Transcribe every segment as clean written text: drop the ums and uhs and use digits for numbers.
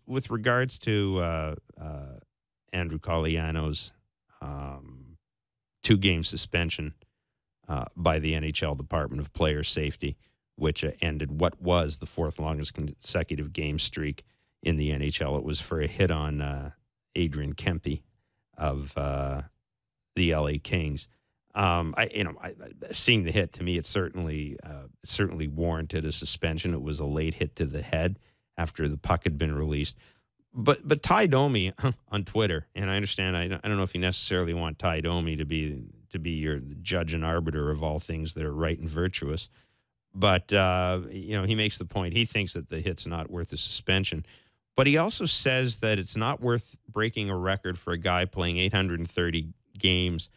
with regards to Andrew Cogliano's 2-game suspension by the NHL Department of Player Safety, which ended what was the fourth longest consecutive game streak in the NHL. It was for a hit on Adrian Kempe of the LA Kings. Seeing the hit, to me, it certainly warranted a suspension. It was a late hit to the head after the puck had been released. But Ty Domi on Twitter, and I understand, I don't know if you necessarily want Ty Domi to be your judge and arbiter of all things that are right and virtuous, but he makes the point. He thinks that the hit's not worth a suspension, but he also says that it's not worth breaking a record for a guy playing 830 games,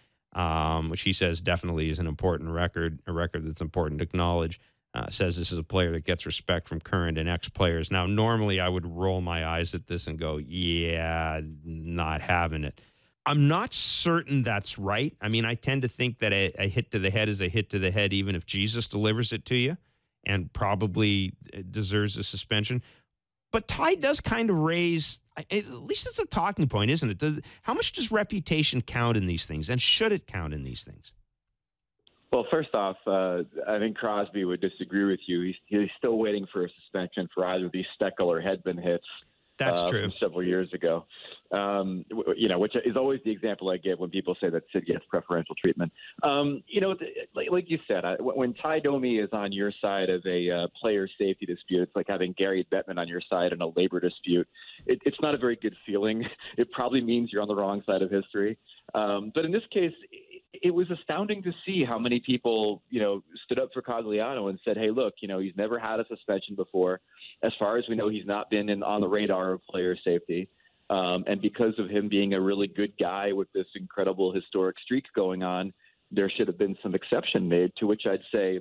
which he says definitely is an important record, a record that's important to acknowledge. Says this is a player that gets respect from current and ex-players. Now, normally I would roll my eyes at this and go, yeah, not having it. I'm not certain that's right. I mean, I tend to think that a hit to the head is a hit to the head, even if Jesus delivers it to you, and probably deserves a suspension. But Ty does kind of raise, at least it's a talking point, isn't it? How much does reputation count in these things, and should it count in these things? Well, first off, I think Crosby would disagree with you. He's still waiting for a suspension for either these Steckel or Hedman hits. That's true. From several years ago, which is always the example I give when people say that Sid gets preferential treatment. Like you said, when Ty Domi is on your side of a player safety dispute, it's like having Gary Bettman on your side in a labor dispute. It's not a very good feeling. It probably means you're on the wrong side of history. But in this case, it was astounding to see how many people, stood up for Cogliano and said, hey, look, he's never had a suspension before. As far as we know, he's not been on the radar of player safety. And because of him being a really good guy with this incredible historic streak going on, there should have been some exception made, to which I'd say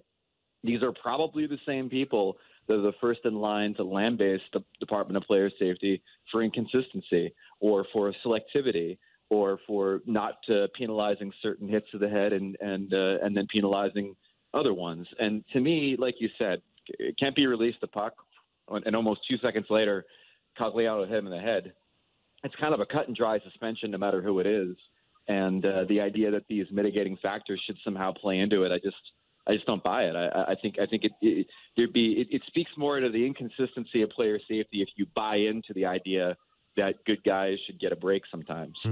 these are probably the same people that are the first in line to lambaste the Department of Player Safety for inconsistency or for selectivity, or for not penalizing certain hits to the head and then penalizing other ones. And to me, like you said, Kempe released the puck, and almost 2 seconds later, Cogliano hit him in the head. It's kind of a cut and dry suspension, no matter who it is. And the idea that these mitigating factors should somehow play into it, I just don't buy it. I think it speaks more to the inconsistency of player safety if you buy into the idea that good guys should get a break sometimes.